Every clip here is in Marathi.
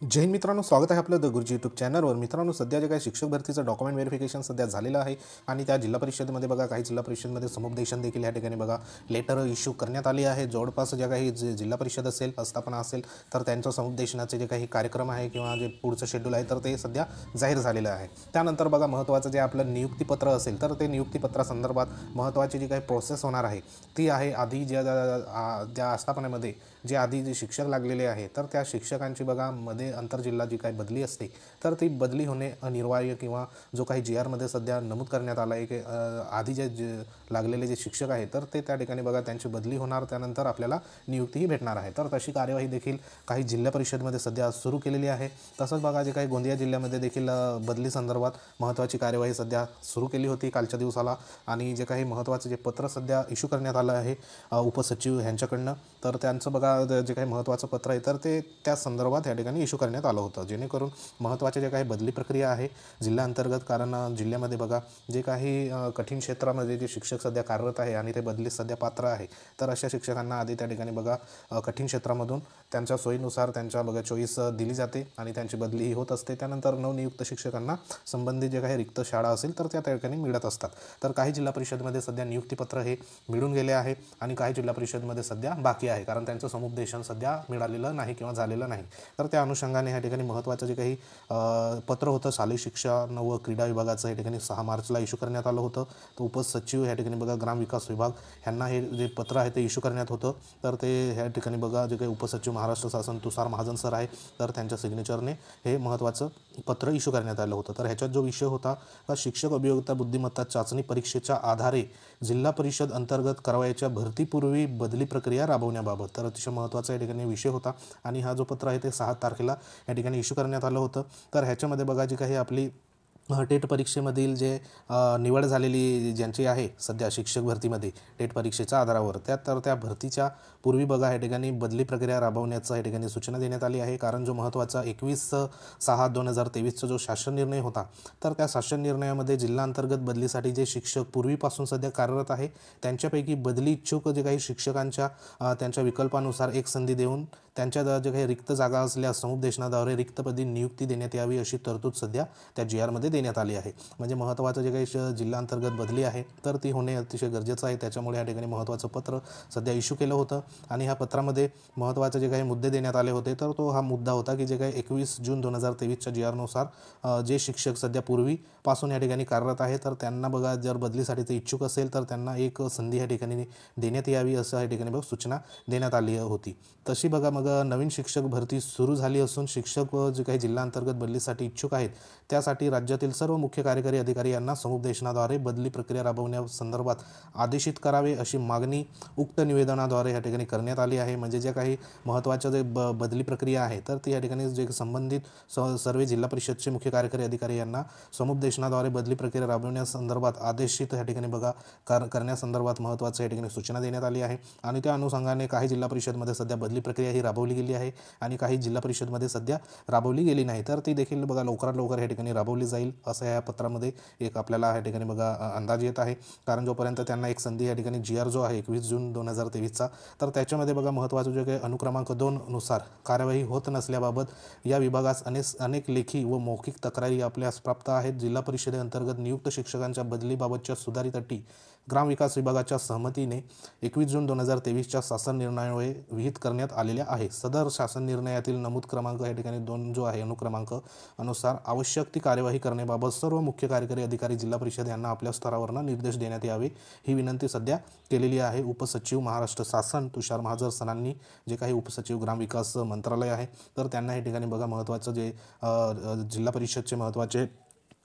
जय हिंद मित्रांनो, स्वागत आहे आपलं द गुरुजी यूट्यूब चॅनलवर। मित्रांनो, सध्या जे काही शिक्षक भरतीचं डॉक्युमेंट व्हेरिफिकेशन सध्या झालेलं आहे आणि त्या जिल्हा परिषदेमध्ये बघा काही जिल्हा परिषदेमध्ये समुपदेशन देखील या ठिकाणी बघा लेटर इश्यू करण्यात आली आहे। जवळपास ज्या काही जिल्हा परिषद असेल, आस्थापना असेल तर त्यांचं समुपदेशनाचे जे काही कार्यक्रम आहे किंवा जे पुढचं शेड्यूल आहे तर ते सध्या जाहीर झालेलं आहे। त्यानंतर बघा महत्त्वाचं जे आपलं नियुक्तीपत्र असेल तर ते नियुक्तीपत्रासंदर्भात महत्त्वाची जी काही प्रोसेस होणार आहे ती आहे आधी ज्या आस्थापनेमध्ये जे आधी जे शिक्षक लागलेले आहे तर त्या शिक्षकांची बघा मध्ये आंतरजिल्हा जी काही बदली असते तर ती बदली होणे अनिवार्य किंवा जो काही जी आरमध्ये सध्या नमूद करण्यात आला आहे की आधी जे लागलेले जे शिक्षक आहे तर ते त्या ठिकाणी बघा त्यांची बदली होणार, त्यानंतर आपल्याला नियुक्तीही भेटणार आहे। तर तशी कार्यवाही देखील काही जिल्हा परिषदमध्ये सध्या सुरू केलेली आहे। तसंच बघा जे काही गोंदिया जिल्ह्यामध्ये देखील बदली संदर्भात महत्त्वाची कार्यवाही सध्या सुरू केली होती कालच्या दिवसाला आणि जे काही महत्त्वाचं जे पत्र सध्या इश्यू करण्यात आलं आहे उपसचिव यांच्याकडनं, तर त्यांचं बघा जे काही महत्त्वाचं पत्र आहे तर ते त्या संदर्भात या ठिकाणी इश्यू करण्यात आलं होतं, जेणेकरून महत्त्वाचे जे काही बदली प्रक्रिया आहे जिल्ह्याअंतर्गत, कारण जिल्ह्यामध्ये बघा जे काही कठीण क्षेत्रामध्ये जे शिक्षक सध्या कार्यरत आहे आणि ते बदलीत सध्या पात्र आहे तर अशा शिक्षकांना आधी त्या ठिकाणी बघा कठीण क्षेत्रामधून त्यांच्या सोयीनुसार त्यांच्या बघा चॉईस दिली जाते आणि त्यांची बदली होत असते। त्यानंतर नवनियुक्त शिक्षकांना संबंधित जे काही रिक्त शाळा असेल तर त्या ठिकाणी मिळत असतात। तर काही जिल्हा परिषदमध्ये सध्या नियुक्तीपत्र हे मिळून गेले आहे आणि काही जिल्हा परिषदमध्ये सध्या बाकी आहे, कारण त्यांचं समुपदेशन सध्या मिळालेलं नाही किंवा झालेलं नाही। तर त्या अनुषंगाने या ठिकाणी महत्त्वाचं जे काही पत्र होतं शालेय शिक्षण व क्रीडा विभागाचं या ठिकाणी 6 मार्चला इश्यू करण्यात आलं होतं। तर उपसचिव या ठिकाणी बघा ग्रामविकास विभाग यांना हे जे पत्र आहे ते इश्यू करण्यात होतं। तर ते ह्या ठिकाणी बघा जे काही उपसचिव महाराष्ट्र शासन तुषार महाजन सर आहे तर त्यांच्या सिग्नेचरने हे महत्त्वाचं पत्र इश्यू करण्यात आलं होतं। तर ह्याच्यात जो विषय होता शिक्षक अभियोगिता बुद्धिमत्ता चाचणी परीक्षेच्या आधारे जिल्हा परिषद अंतर्गत करावयाच्या भरतीपूर्वी बदली प्रक्रिया राबवण्याबाबत तर अतिशय महत्त्वाचा या ठिकाणी विषय होता आणि हा जो पत्र आहे ते 6 तारखेला या ठिकाणी इश्यू करण्यात आलं होतं। तर ह्याच्यामध्ये बघा जी काही आपली टेट परीक्षेमधील जे निवड झालेली ज्यांची आहे सध्या शिक्षक भरतीमध्ये टेट परीक्षेच्या आधारावर त्या भरतीच्या पूर्वी बघा या ठिकाणी बदली प्रक्रिया राबवण्याचा या ठिकाणी सूचना देण्यात आली आहे। कारण जो महत्त्वाचा 21/6/2023 जो शासन निर्णय होता तर त्या शासन निर्णयामध्ये जिल्हाअंतर्गत बदलीसाठी जे शिक्षक पूर्वीपासून सध्या कार्यरत आहे त्यांच्यापैकी बदली इच्छुक जे काही शिक्षकांच्या त्यांच्या विकल्पानुसार एक संधी देऊन त्यांच्या जे काही रिक्त जागा असल्यास समुपदेशनाद्वारे रिक्तपदी नियुक्ती देण्यात यावी अशी तरतूद सध्या त्या जी आरमध्ये देण्यात आली आहे। म्हणजे महत्त्वाचं जे काही जिल्हाअंतर्गत बदली आहे तर ती होणे अतिशय गरजेचं आहे। त्याच्यामुळे या ठिकाणी महत्त्वाचं पत्र सध्या इश्यू केलं होतं आणि ह्या पत्रामध्ये महत्त्वाचे जे काही मुद्दे देण्यात आले होते तर तो हा मुद्दा होता की जे काही 21 जून 2023च्या जी आरनुसार जे शिक्षक सध्या पूर्वीपासून या ठिकाणी कार्यरत आहे तर त्यांना बघा जर बदलीसाठी ते इच्छुक असेल तर त्यांना एक संधी या ठिकाणी देण्यात यावी असं या ठिकाणी बघ सूचना देण्यात आली होती। तशी बघा मग नवीन शिक्षक भरती सुरू झाली असून शिक्षक जे काही जिल्हाअंतर्गत बदलीसाठी इच्छुक आहेत त्यासाठी राज्यातील सर्व मुख्य कार्यकारी अधिकारी यांना समुपदेशनाद्वारे बदली प्रक्रिया राबवण्यासंदर्भात आदेशित करावे अशी मागणी उक्त निवेदनाद्वारे या ठिकाणी करण्यात आली आहे। म्हणजे जे काही महत्त्वाचं जे बदली प्रक्रिया आहे तर ती या ठिकाणी जे संबंधित सर्व जिल्हा परिषदचे मुख्य कार्यकारी अधिकारी यांना समुपदेशनाद्वारे बदली प्रक्रिया राबवण्यासंदर्भात आदेशित या ठिकाणी बघा करण्यासंदर्भात महत्त्वाचं या ठिकाणी सूचना देण्यात आली आहे आणि त्या अनुषंगाने काही जिल्हा परिषदमध्ये सध्या बदली प्रक्रिया ही राबवली गेली आहे आणि काही जिल्हा परिषदमध्ये सध्या राबवली गेली नाही, तर ती देखील बघा लवकरात लवकर या ठिकाणी राबवली जाईल असं या पत्रामध्ये एक आपल्याला या ठिकाणी बघा अंदाज येत आहे। कारण जोपर्यंत त्यांना एक संधी या ठिकाणी जी आर जो आहे 21 जून 2023चा तर त्याच्यामध्ये बघा महत्त्वाचं जे काही अनुक्रमांक 2 नुसार कार्यवाही होत नसल्याबाबत या विभागास अनेक लेखी व मौखिक तक्रारी आपल्यास प्राप्त आहेत। जिल्हा परिषदेअंतर्गत नियुक्त शिक्षकांच्या बदलीबाबतच्या सुधारित अटी ग्रामविकास विभागाच्या सहमतीने 21 जून 2023च्या शासन निर्णयामुळे विहित करण्यात आलेल्या आहे। सदर शासन निर्णयातील नमूद क्रमांक या ठिकाणी 2 जो आहे अनुक्रमांक अनुसार आवश्यक ती कार्यवाही करण्याबाबत सर्व मुख्य कार्यकारी अधिकारी जिल्हा परिषद यांना आपल्या स्तरावरनं निर्देश देण्यात यावे ही विनंती सध्या केलेली आहे। उपसचिव महाराष्ट्र शासन तुषार महाजन सरांनी जे काही उपसचिव ग्रामविकास मंत्रालय आहे तर त्यांना या ठिकाणी बघा महत्त्वाचं जे जिल्हा परिषदचे महत्त्वाचे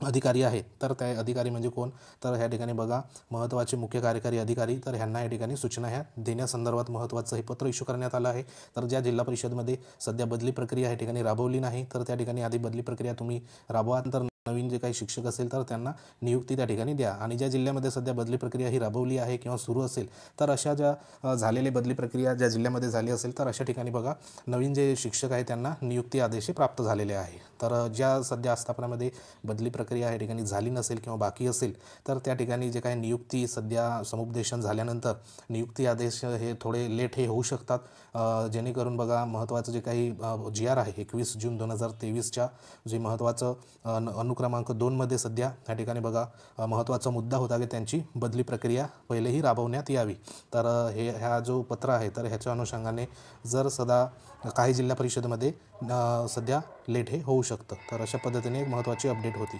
अधिकारी आहेत तर त्या अधिकारी म्हणजे कोण तर ह्या ठिकाणी बघा महत्त्वाचे मुख्य कार्यकारी अधिकारी तर ह्यांना या ठिकाणी सूचना ह्या देण्यासंदर्भात महत्त्वाचं हे पत्र इश्यू करण्यात आलं आहे। तर ज्या जिल्हा परिषदमध्ये सध्या बदली प्रक्रिया या ठिकाणी राबवली नाही तर त्या ठिकाणी आधी बदली प्रक्रिया तुम्ही राबवा, तर नवीन जे काही शिक्षक असेल तर त्यांना नियुक्ती त्या ठिकाणी द्या आणि ज्या जिल्ह्यामध्ये सध्या बदली प्रक्रिया ही राबवली आहे किंवा सुरू असेल तर अशा ज्या झालेली बदली प्रक्रिया ज्या जिल्ह्यामध्ये झाली असेल तर अशा ठिकाणी बघा नवीन जे शिक्षक आहे त्यांना नियुक्ती आदेश प्राप्त झालेले आहे। तर ज्या सध्या आस्थापनामध्ये बदली प्रक्रिया या ठिकाणी झाली नसेल किंवा बाकी असेल तर त्या ठिकाणी जे काही नियुक्ती सध्या समुपदेशन झाल्यानंतर नियुक्ती आदेश हे थोडे लेट हे होऊ शकतात, जेणेकरून बघा महत्त्वाचं जे काही GR आहे 21 जून 2023च्या जे महत्त्वाचं अनुक्रमांक 2मध्ये सध्या या ठिकाणी बघा महत्त्वाचा मुद्दा होता की त्यांची बदली प्रक्रिया पहिलेही राबवण्यात यावी। तर ह्या जो पत्र आहे तर ह्याच्या अनुषंगाने जर सदा काही जिल्हा परिषदेमध्ये सध्या लेट हे होऊ शकतं। तर अशा पद्धतीने एक महत्त्वाची अपडेट होती।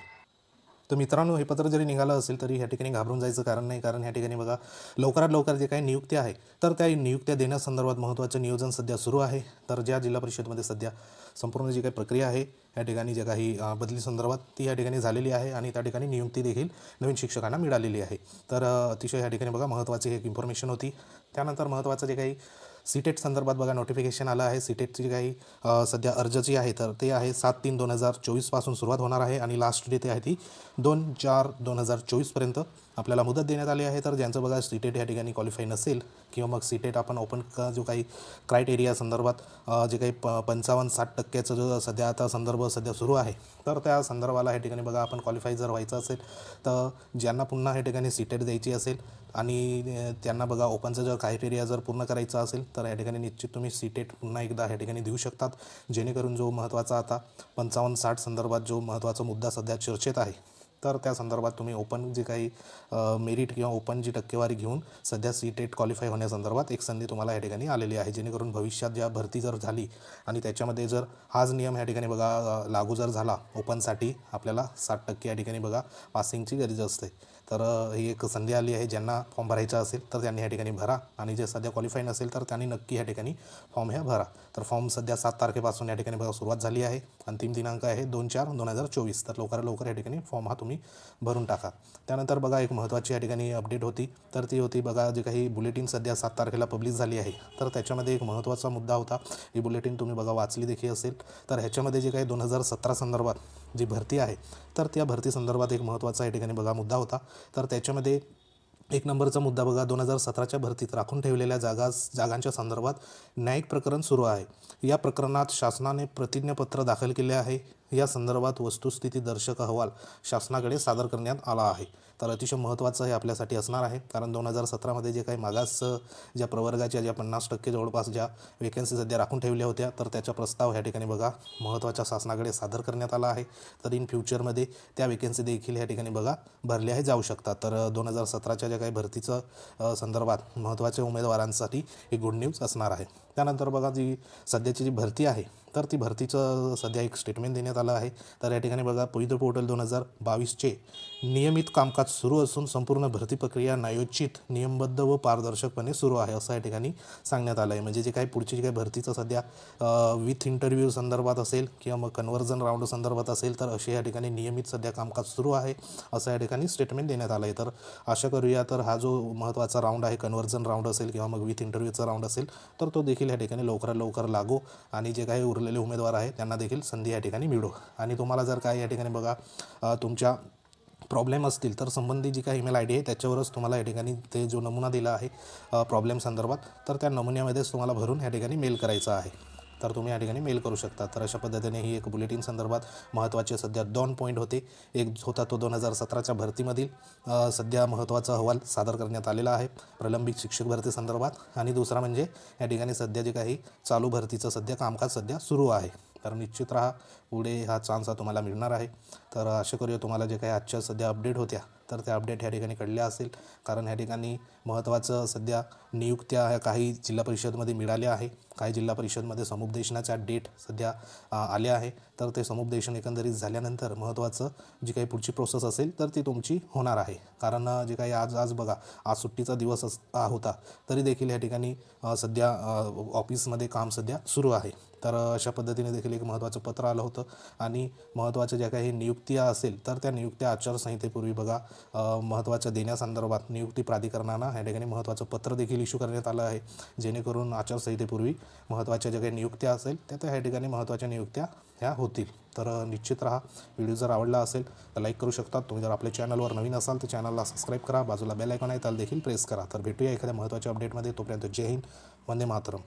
तर मित्रांनो, हे पत्र जरी निघालं असेल तरी ह्या ठिकाणी घाबरून जायचं कारण नाही, कारण ह्या ठिकाणी बघा लवकरात लवकर जे काही नियुक्त्या आहे तर त्या नियुक्त्या देण्यासंदर्भात महत्त्वाचं नियोजन सध्या सुरू आहे। तर ज्या जिल्हा परिषदमध्ये सध्या संपूर्ण जी काही प्रक्रिया आहे या ठिकाणी जे काही बदली संदर्भात ती या ठिकाणी झालेली आहे आणि त्या ठिकाणी नियुक्ती देखील नवीन शिक्षकांना मिळालेली आहे। तर अतिशय या ठिकाणी बघा महत्त्वाची एक इन्फॉर्मेशन होती। त्यानंतर महत्त्वाचं जे काही सीटेट संदर्भात बघा नोटिफिकेशन आलं आहे। सीटेटची जी काही सध्या अर्जची आहे तर ते आहे 7/3/2024 पासून सुरुवात होणार आहे आणि लास्ट डेट आहे ती 2/4/2024 पर्यंत आपल्याला मुदत देण्यात आली आहे। तर ज्यांचं बघा सीटेट या ठिकाणी क्वालिफाय नसेल किंवा मग सीटेट आपण ओपन जो काही क्रायटेरिया संदर्भात जे काही 55-60% जो सध्या आता संदर्भ सध्या सुरू आहे तर त्या संदर्भाला या ठिकाणी बघा आपण क्वालिफाय जर व्हायचं असेल तर ज्यांना पुन्हा या ठिकाणी सीटेट द्यायची असेल आणि त्यांना बघा ओपनचा जो क्रायटेरिया जर पूर्ण करायचा असेल तर या ठिकाणी निश्चित तुम्ही सीटेट पुन्हा एकदा या ठिकाणी देऊ शकतात, जेणेकरून जो महत्त्वाचा आता 55-60 संदर्भात जो महत्त्वाचा मुद्दा सध्या चर्चेत आहे तर त्या संदर्भात तुम्ही ओपन जे काही मेरिट किंवा ओपन जी टक्केवारी घेऊन सध्या सीटेट क्वालिफाय होण्यासंदर्भात एक संधी तुम्हाला या ठिकाणी आलेली आहे, जेणेकरून भविष्यात ज्या भरती जर झाली आणि त्याच्यामध्ये जर हाच नियम या ठिकाणी बघा लागू जर झाला ओपनसाठी आपल्याला 60% या ठिकाणी बघा पासिंगची गरज असते। तर ही एक संधी आली आहे, ज्यांना फॉर्म भरायचा असेल तर त्यांनी या ठिकाणी भरा आणि जे सध्या क्वालिफाय नसेल तर त्यांनी नक्की या ठिकाणी फॉर्म ह्या भरा। तर फॉर्म सध्या 7 तारखेपासून या ठिकाणी बघा सुरुवात झाली आहे, अंतिम दिनांक आहे 2/4/2024। तर लवकरात लवकर या ठिकाणी फॉर्म हा तुम्ही भरून टाका। त्यानंतर बघा एक महत्त्वाची या ठिकाणी अपडेट होती तर ती होती बघा जे काही बुलेटिन सध्या 7 तारखेला पब्लिश झाली आहे तर त्याच्यामध्ये एक महत्त्वाचा मुद्दा होता। ही बुलेटिन तुम्ही बघा वाचली देखील असेल। तर ह्याच्यामध्ये जे काही 2017 संदर्भात जी भरती आहे तर त्या भरती संदर्भात एक महत्त्वाचा या ठिकाणी बघा मुद्दा होता। तर त्याच्यामध्ये 1 नंबरचा मुद्दा बघा 2017च्या भरतीत राखून ठेवलेल्या जागांच्या संदर्भात न्यायिक प्रकरण सुरू आहे। या प्रकरणात शासनाने प्रतिज्ञापत्र दाखल केले आहे। या संदर्भात वस्तुस्थिती दर्शक अहवाल शासनाकडे सादर करण्यात आला आहे। तर अतिशय महत्त्वाचं हे आपल्यासाठी असणार आहे, कारण 2017मध्ये जे काही मागास ज्या प्रवर्गाच्या ज्या 50% जवळपास ज्या वेकन्सी सध्या राखून ठेवल्या होत्या तर त्याचा प्रस्ताव ह्या ठिकाणी बघा महत्त्वाच्या शासनाकडे सादर करण्यात आला आहे। तर इन फ्युचरमध्ये त्या वेकन्सी देखील ह्या ठिकाणी बघा भरल्या जाऊ शकतात। तर 2017च्या ज्या काही भरतीचं संदर्भात महत्त्वाच्या उमेदवारांसाठी एक गुड न्यूज असणार आहे। त्यानंतर बघा जी सध्याची जी भरती आहे तर ती भरतीचं सध्या एक स्टेटमेंट देण्यात आलं आहे। तर या ठिकाणी बघा पवित्र पोर्टल 2022चे नियमित कामकाज सुरू असून संपूर्ण भरती प्रक्रिया न्यायोचित नियमबद्ध व पारदर्शकपणे सुरू आहे असं या ठिकाणी सांगण्यात आलं आहे। म्हणजे जे काही पुढची जी काही भरतीचं सध्या विथ इंटरव्ह्यू संदर्भात असेल किंवा मग कन्व्हर्जन राऊंड संदर्भात असेल तर असे या ठिकाणी नियमित सध्या कामकाज सुरू आहे असं या ठिकाणी स्टेटमेंट देण्यात आलं आहे। तर आशा करूया तर हा जो महत्त्वाचा राऊंड आहे कन्व्हर्जन राऊंड असेल किंवा मग विथ इंटरव्ह्यूचा राऊंड असेल तर तो देखील या ठिकाणी लवकरात लवकर लागू आणि जे काही उरलेले उमेदवार आहेत त्यांना देखील संधी या ठिकाणी मिळो। आणि तुम्हाला जर काय या ठिकाणी बघा तुमच्या प्रॉब्लेम असतील तर संबंधित जी काही ईमेल ID आहे त्याच्यावरच तुम्हाला या ठिकाणी ते जो नमुना दिला आहे प्रॉब्लेम संदर्भात तर त्या नमुन्यामध्येच तुम्हाला भरून या ठिकाणी मेल करायचा आहे। तर तुम्ही या ठिकाणी मेल करू शकता। तर अशा पद्धतीने ही एक बुलेटिन संदर्भात महत्त्वाचे सध्या 2 पॉईंट होते। एक होता तो 2017च्या भरतीमधील सध्या महत्त्वाचा अहवाल सादर करण्यात आलेला आहे प्रलंबित शिक्षक भरती संदर्भात आणि दुसरा म्हणजे या ठिकाणी सध्या जे काही चालू भरतीचं सध्या कामकाज सध्या सुरू आहे। तर निश्चित राहा, पुढे हा चान्स तुम्हाला मिळणार आहे। तर आशा करूया तुम्हाला जे काही आजच्या सध्या अपडेट होत्या तर त्या अपडेट ह्या ठिकाणी कळल्या असेल, कारण ह्या ठिकाणी महत्त्वाचं सध्या नियुक्त्या ह्या काही जिल्हा परिषदमध्ये मिळाल्या आहे। काही जिल्हा परिषदमध्ये समुपदेशनाच्या डेट सध्या आल्या आहे। तर ते समुपदेशन एकंदरीत झाल्यानंतर महत्त्वाचं जी काही पुढची प्रोसेस असेल तर ती तुमची होणार आहे। कारण जे काही आज बघा आज सुट्टीचा दिवस होता तरी देखील या ठिकाणी सध्या ऑफिसमध्ये काम सध्या सुरू आहे। तर अशा पद्धतीने देखील एक महत्त्वाचं पत्र आलं होतं आणि महत्त्वाच्या ज्या काही नियुक्त्या असेल तर त्या नियुक्त्या आचारसंहितेपूर्वी बघा महत्त्वाच्या देण्यासंदर्भात नियुक्ती प्राधिकरणानं या ठिकाणी महत्त्वाचं पत्र देखील इश्यू करण्यात आलं आहे, जेणेकरून आचारसंहितेपूर्वी महत्त्वाच्या ज्या काही नियुक्त्या असेल त्या ह्या ठिकाणी महत्त्वाच्या नियुक्त्या ह्या होतील। तर निश्चित राहा, व्हिडिओ जर आवडला असेल तर लाईक करू शकता। तुम्ही जर आपल्या चॅनलवर नवीन असाल तर चॅनलला सबस्क्राईब करा, बाजूला बेल आयकॉन आहे त्याला देखील प्रेस करा। तर भेटूया एखाद्या महत्त्वाच्या अपडेटमध्ये, तोपर्यंत जय हिंद, वंदे मातरम।